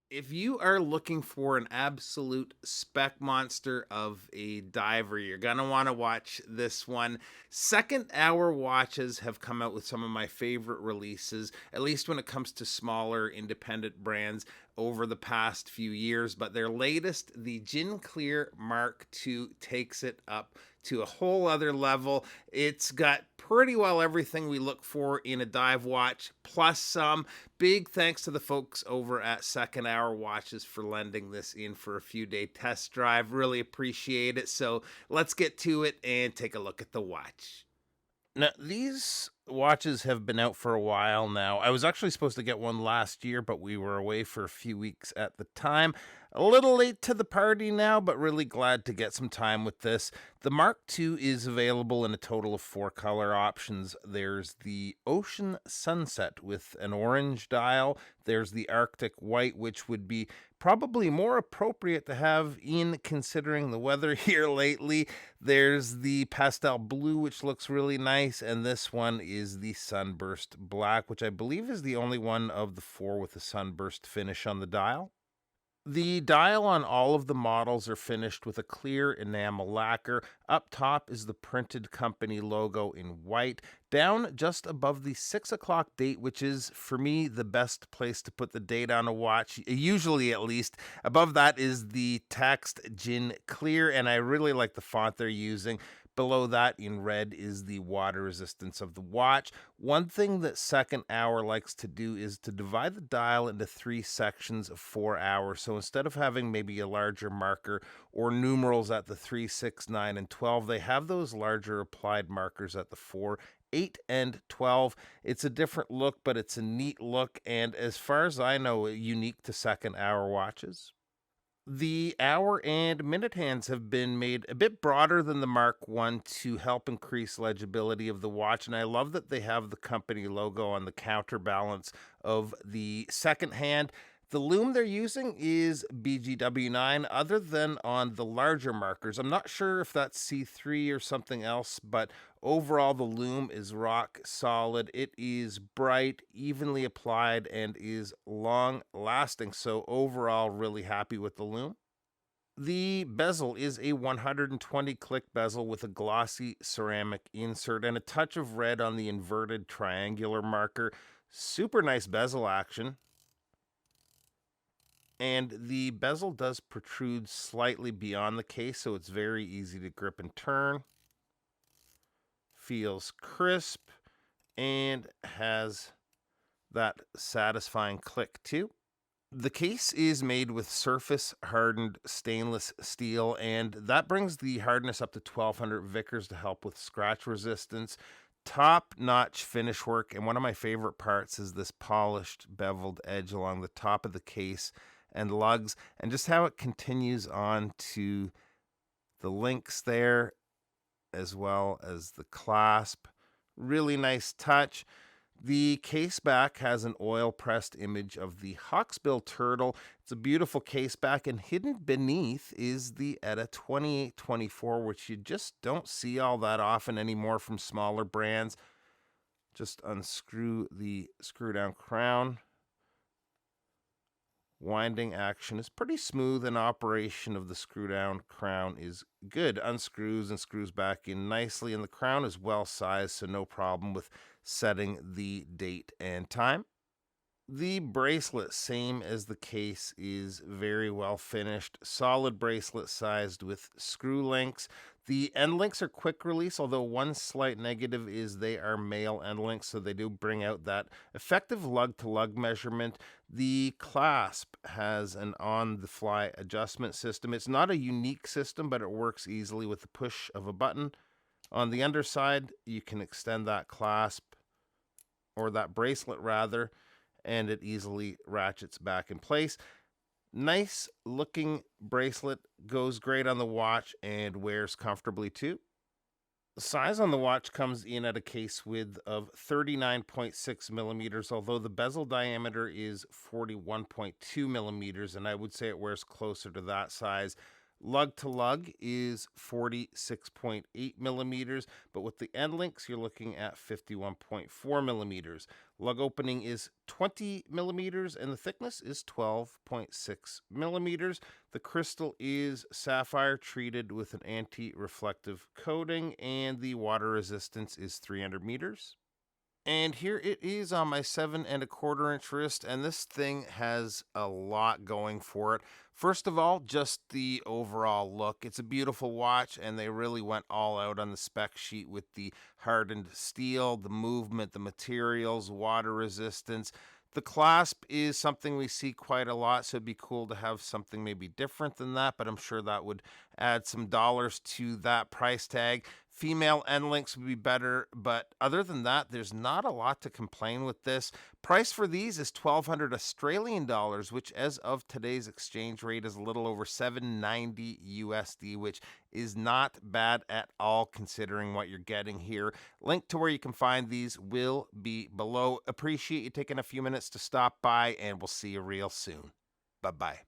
If you are looking for an absolute spec monster of a diver, you're going to want to watch this one. Second hour watches have come out with some of my favorite releases, at least when it comes to smaller independent brands over the past few years. But their latest, the Gin Clear Mark II, takes it up to a whole other level. It's got pretty well everything we look for in a dive watch, plus some. Big thanks to the folks over at Second Hour Watches for lending this in for a few day test drive. Really appreciate it. So let's get to it and take a look at the watch. Now, these watches have been out for a while now. I was actually supposed to get one last year, but we were away for a few weeks at the time. A little late to the party now, but really glad to get some time with this. The Mark II is available in a total of four color options. There's the Ocean Sunset with an orange dial. There's the Arctic White, which would be probably more appropriate to have in considering the weather here lately. There's the Pastel Blue, which looks really nice. And this one is the Sunburst Black, which I believe is the only one of the four with a sunburst finish on the dial. The dial on all of the models are finished with a clear enamel lacquer. Up top is the printed company logo in white. Down just above the 6 o'clock date, which is for me the best place to put the date on a watch, usually at least. Above that is the text Gin Clear, and I really like the font they're using. Below that in red is the water resistance of the watch. One thing that Second Hour likes to do is to divide the dial into three sections of 4 hours. So instead of having maybe a larger marker or numerals at the 3, 6, 9, and 12, they have those larger applied markers at the 4, 8, and 12. It's a different look, but it's a neat look. And as far as I know, unique to Second Hour watches. The hour and minute hands have been made a bit broader than the Mark I to help increase legibility of the watch, and I love that they have the company logo on the counterbalance of the second hand. The loom they're using is BGW9, other than on the larger markers. I'm not sure if that's C3 or something else, but overall, the loom is rock solid. It is bright, evenly applied, and is long lasting. So, overall, really happy with the loom. The bezel is a 120 click bezel with a glossy ceramic insert and a touch of red on the inverted triangular marker. Super nice bezel action. And the bezel does protrude slightly beyond the case, so it's very easy to grip and turn. Feels crisp and has that satisfying click too. The case is made with surface hardened stainless steel, and that brings the hardness up to 1200 Vickers to help with scratch resistance. Top notch finish work, and one of my favorite parts is this polished beveled edge along the top of the case and lugs, and just how it continues on to the links there, as well as the clasp. Really nice touch. The case back has an oil pressed image of the hawksbill turtle. It's a beautiful case back, and hidden beneath is the ETA 2824, which you just don't see all that often anymore from smaller brands. Just unscrew the screw down crown. Winding action is pretty smooth, and operation of the screw down crown is good. Unscrews and screws back in nicely, and the crown is well sized, so no problem with setting the date and time. The bracelet, same as the case, is very well finished. Solid bracelet sized with screw links. The end links are quick release, although one slight negative is they are male end links, so they do bring out that effective lug to lug measurement. The clasp has an on the fly adjustment system. It's not a unique system, but it works easily with the push of a button. On the underside, you can extend that clasp, or that bracelet rather, and it easily ratchets back in place. Nice looking bracelet, goes great on the watch and wears comfortably too. The size on the watch comes in at a case width of 39.6 millimeters, although the bezel diameter is 41.2 millimeters, and I would say it wears closer to that size. Lug to lug is 46.8 millimeters, but with the end links, you're looking at 51.4 millimeters. Lug opening is 20 millimeters, and the thickness is 12.6 millimeters. The crystal is sapphire treated with an anti-reflective coating, and the water resistance is 300 meters. And here it is on my 7¼ inch wrist, and this thing has a lot going for it. First of all, just the overall look. It's a beautiful watch, and they really went all out on the spec sheet with the hardened steel, the movement, the materials, water resistance. The clasp is something we see quite a lot, so it'd be cool to have something maybe different than that, but I'm sure that would add some dollars to that price tag. Female end links would be better, but other than that, there's not a lot to complain with this. Price for these is 1,200 Australian dollars, which as of today's exchange rate is a little over 790 USD, which is not bad at all considering what you're getting here. Link to where you can find these will be below. Appreciate you taking a few minutes to stop by, and we'll see you real soon. Bye-bye.